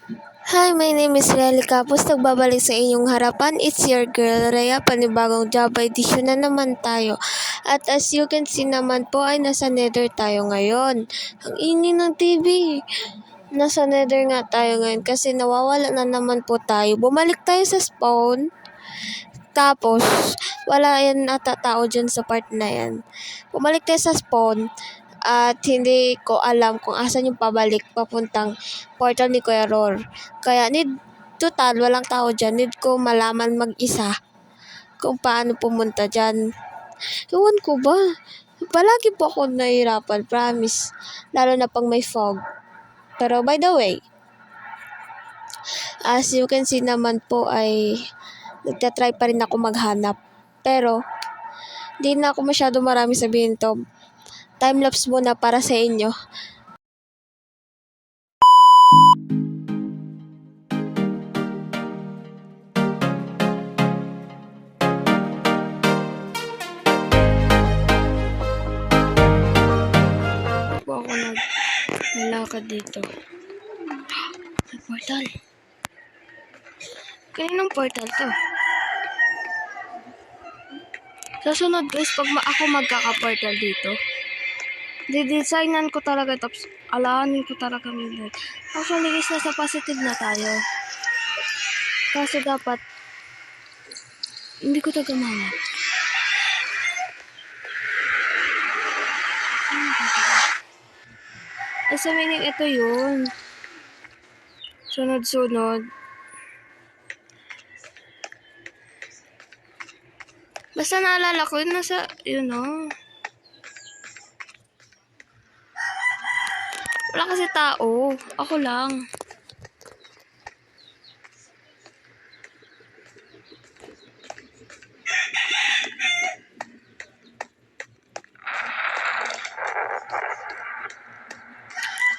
Hi, my name is Relly Capos. Nagbabalik sa inyong harapan. It's your girl, Rhea. Panibagong job edition na naman tayo. At as you can see naman po ay nasa nether tayo ngayon. Ang ingay ng TV. Nasa nether nga tayo ngayon kasi nawawala na naman po tayo. Bumalik tayo sa spawn. Tapos, wala yan ata tao dyan sa part na yan. Bumalik tayo sa spawn. At hindi ko alam kung asan yung pabalik papuntang portal ni Kuya Ror. Kaya total, walang tao dyan. Need ko malaman mag-isa kung paano pumunta dyan. Ewan ko ba? Palagi po ako nahihirapan, promise. Lalo na pang may fog. Pero by the way, as you can see naman po ay nagtatry pa rin ako maghanap. Pero, di na ako masyado marami sabihin to. Time-lapse muna para sa inyo. Po ako nalakad dito. May portal. Kaninong portal to? Sa sunod guys, pag ako magkaka-portal dito, didesignan ko talaga tapos alahanin ko talaga midnight. Actually guys, nasa positive na tayo. Kaso dapat hindi ko talaga mahanap. Sa meaning ito yun. Sunod-sunod. Basta naalala ko, yun nasa, yun o. Wala kasi tao. Ako lang.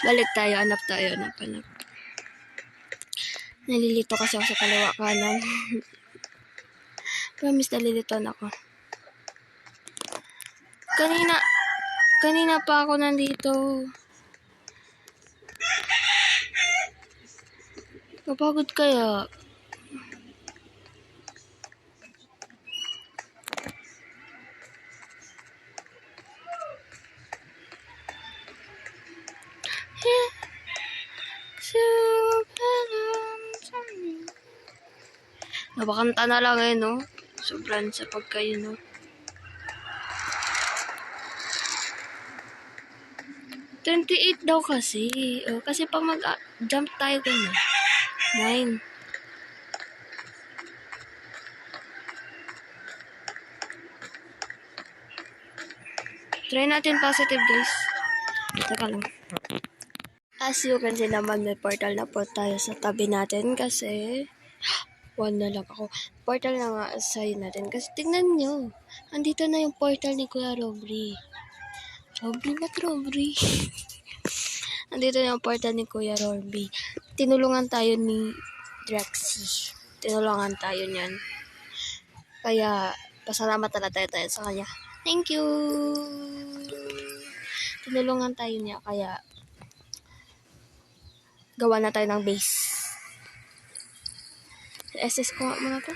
Balik tayo, hanap tayo, hanap. Nalilito kasi ako sa kaliwa kanan. Promise nalilitoan ako. Kanina pa ako nandito. Napagod kaya. Nabakanta na lang eh, no? Sobrang sa pagkayo, no? $28 daw kasi. Kasi pag mag-jump tayo ganyan. 9. Try natin positive, guys. Teka lang. As you can see naman, may portal na po tayo sa tabi natin kasi 1 na lang ako. Portal na nga sa'yo natin. Kasi tingnan nyo. Andito na yung portal ni Kuya Robry. Robry? Andito na yung portal ni Kuya Robry. Tinulungan tayo ni Drexy. Tinulungan tayo niyan. Kaya, pasalamat talaga tayo sa kanya. Thank you! Tinulungan tayo niya. Kaya, gawa na tayo ng base. SS ko nga muna to.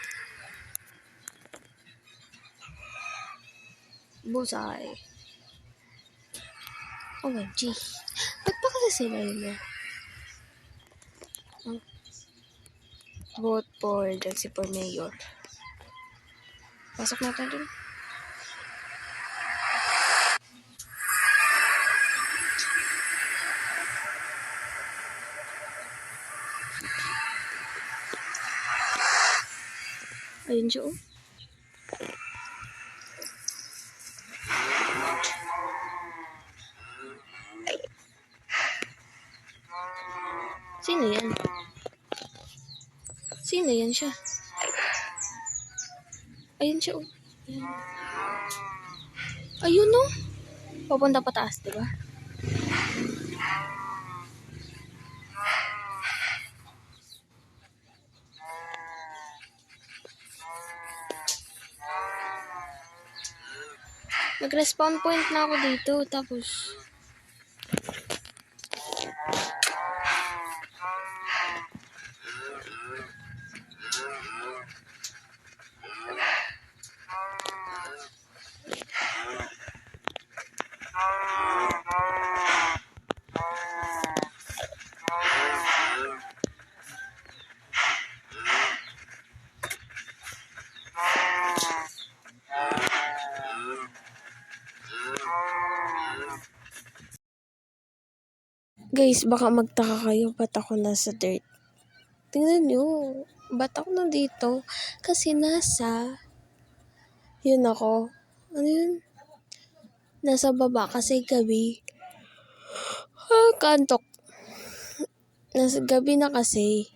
Busay. OMG. Ba't pa kasi sila yun? Vote for Drexy for mayor. Pasok natin dun. Ayun siya, oh. Sino yan? Sino yan siya? Ayun siya, oh. Ayun, oh. Papunta pataas, diba? Nag-respawn point na ako dito, tapos Guys, baka magtaka kayo, ba't ako nasa dirt? Tingnan nyo, ba't ako nandito? Kasi yun ako. Ano yun? Nasa baba kasi gabi. Kantok. Nasa gabi na kasi.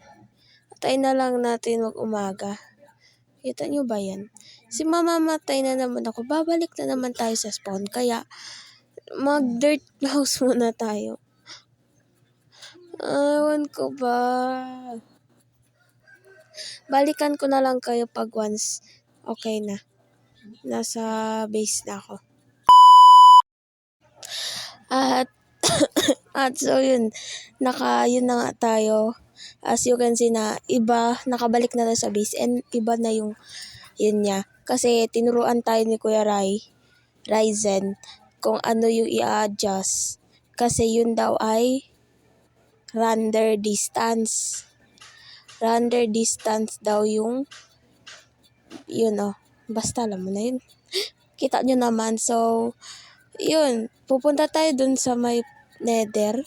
Atay na lang natin mag-umaga. Kita nyo ba yan? Si mamamatay na naman ako. Babalik na naman tayo sa spawn. Kaya, mag-dirt house muna tayo. Ewan ko ba? Balikan ko na lang kayo pag once okay na. Nasa base na ako. At so yun na nga tayo. As you can see na iba, nakabalik na sa base and iba na yung yun niya. Kasi tinuruan tayo ni Kuya Ryzen kung ano yung i-adjust. Kasi yun daw ay render distance. Render distance daw yung yun basta alam mo na yun. Kita nyo naman. So, yun. Pupunta tayo dun sa may nether.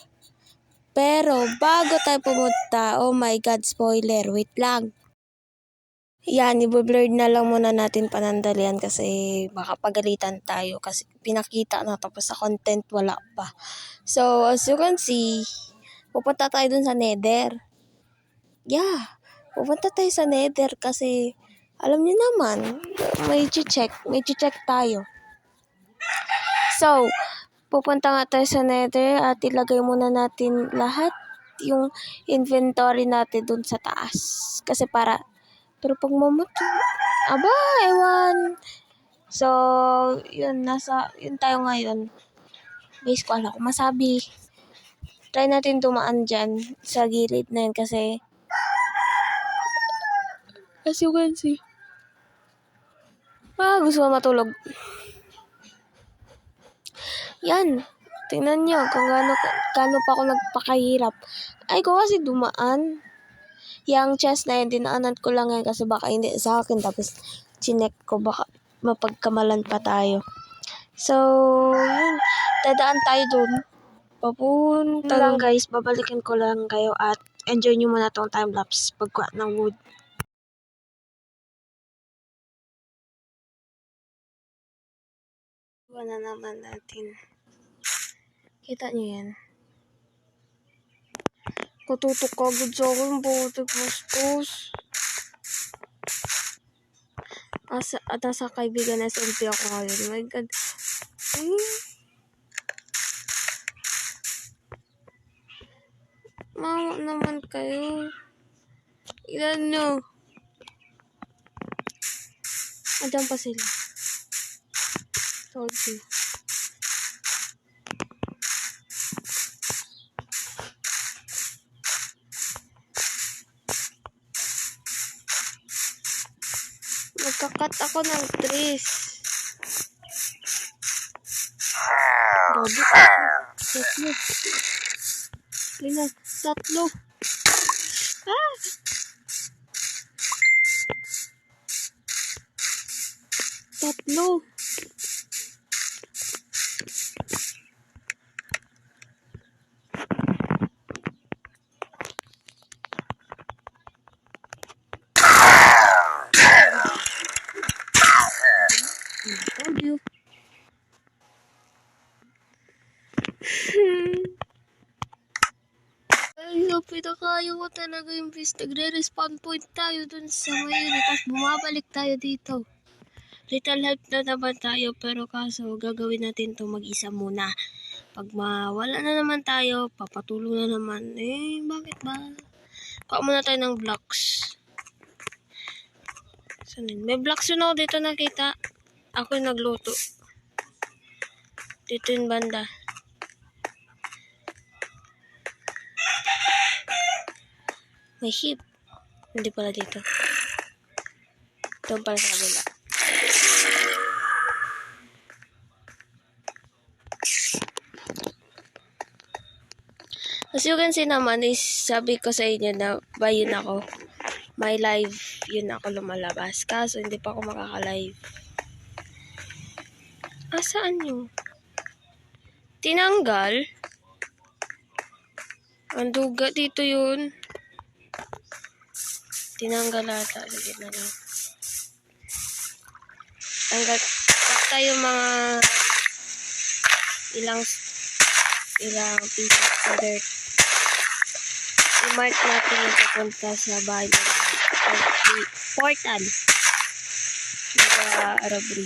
Pero, bago tayo pumunta, oh my God, spoiler. Wait lang. Yan, i-blur na lang muna natin panandalian kasi baka pagalitan tayo kasi pinakita na tapos sa content wala pa. So, as you can see, pupunta tayo dun sa nether. Yeah, pupunta tayo sa nether kasi alam niyo naman, may check tayo. So, pupunta nga tayo sa nether at ilagay muna natin lahat yung inventory natin dun sa taas. Kasi pero pag aba, ewan. So, yun tayo ngayon. Base ko, ko masabi. Try natin dumaan dyan sa gilid na yun kasi as you can see. Gusto ko matulog. Yan. Tingnan nyo kung gaano pa ako nagpakahirap. Ay ko kasi dumaan. Yung chest na yun, dinaanan ko lang yan kasi baka hindi sa akin. Tapos, chinek ko baka mapagkamalan pa tayo. So, yun. Dadaan tayo dun. Papunta lang guys. Babalikan ko lang kayo at enjoy nyo muna tong time-lapse pagkuha ng wood. Na naman natin. Kita nyo yan. Katutok agad sa akin. Buti pustos. At sa kaibigan SMP ako ngayon. Oh my God. Mawa naman kayo. Ilan nyo. Andiyan pa sila. Told you. Magkakat ako ng trees. Gabi. Tatlo. Tatlo. Told you. Ay, pinakayo ko talaga yung nagre-respawn point tayo dun sa ngayon. Tapos bumabalik tayo dito. Little help na naman tayo pero kaso gagawin natin to mag-isa muna. Pag mawala na naman tayo, papatulong na naman. Bakit ba? Kuha muna tayo ng blocks. May blocks yun ako dito nakita. Ako yung nagluto. Dito yung banda. May sheep. Hindi pala dito. Doon pala sa kabila. As you can see naman, sabi ko sa inyo na yun ako. My live, yun ako lumalabas. Kaso hindi pa ako makaka-live. Saan yun? Tinanggal? Ang duga dito yun. Tinanggal ata. Sige na lang. Tanggal. Takta yung mga ilang pieces na dirt. I-mark natin yung papunta sa bahay nila. Portal. Naka-arabri.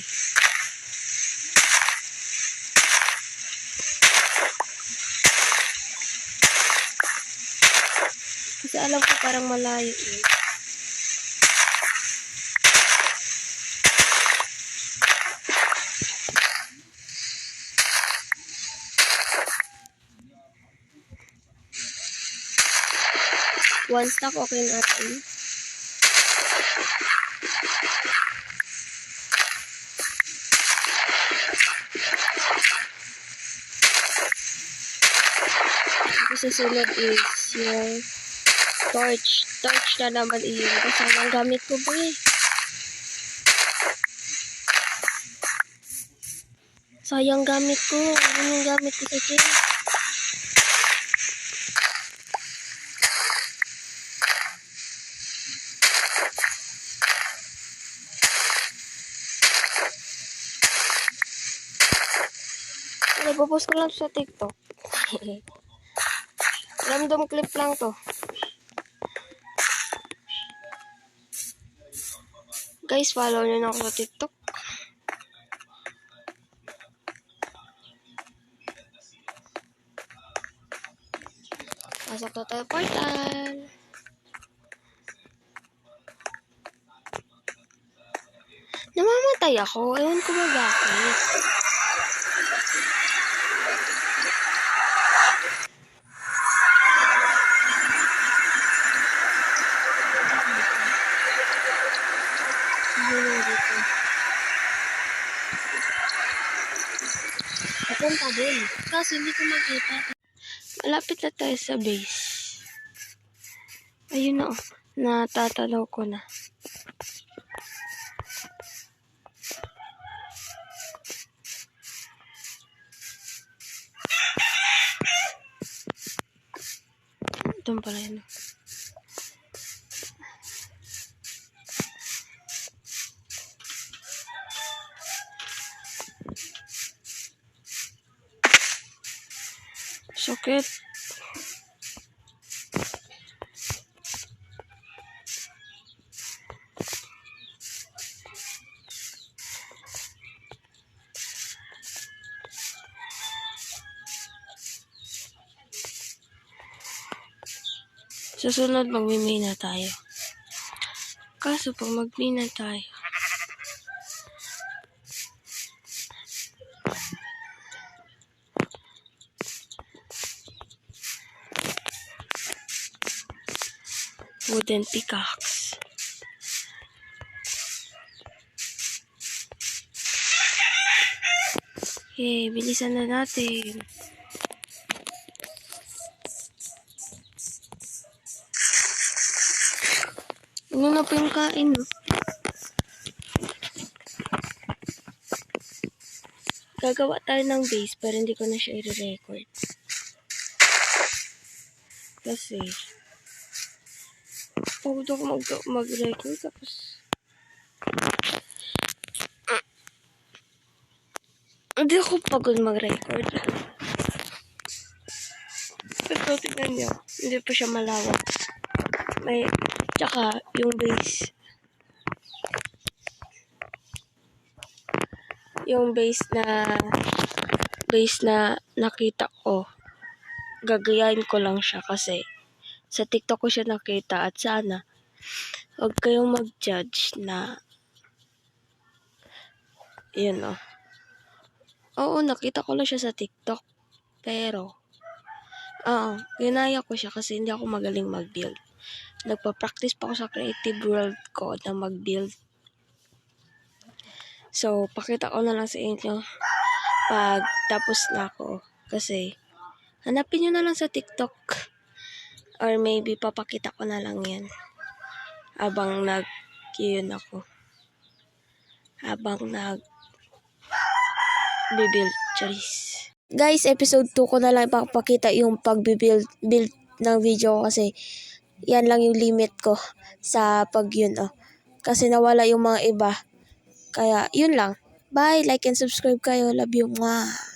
Kasi alam ko parang malayo eh. One stack okay na natin. Susunod is yung torch. Torch na naman iyon. Kasi ang gamit ko ba eh. Sayang gamit ko. Ano yung gamit ko sa gym? Nagpo-post ko lang sa TikTok. Random clip lang to. Guys, follow nyo na ako sa TikTok. Pasok na tayo portal. Namamatay ako. Ewan ko ba bakit. Papunta din. Kaso hindi ko makita. Malapit na tayo sa base. Ayun na, natatalaw ko na. Doon pala yun. Sakit. Susunod magmimina tayo. Kaso pag magmina tayo, wooden pickaxe. Okay, bilisan na natin. Ano na po yung kain, no? Gagawa tayo ng base pero hindi ko na siya i-record. Kasi pagod ako mag-record tapos hindi ako pagod mag-record. Pero tignan niyo, hindi pa siya malawak. May, tsaka yung base. Yung base na nakita ko, gagayahin ko lang siya kasi sa TikTok ko siya nakita at sana huwag kayong mag-judge na yun o. Oo, nakita ko lang siya sa TikTok pero ginaya ko siya kasi hindi ako magaling mag-build. Nagpa-practice pa ako sa creative world ko na mag-build. So, pakita ko na lang sa inyo pag tapos na ako. Kasi, hanapin nyo na lang sa TikTok. Or maybe, papakita ko na lang yan. Habang nag-yun ako. Habang nag-build. Charis. Guys, episode 2 ko na lang ipapakita yung pag-build ng video kasi yan lang yung limit ko sa kasi nawala yung mga iba. Kaya yun lang. Bye, like and subscribe kayo. Love you. Mwah.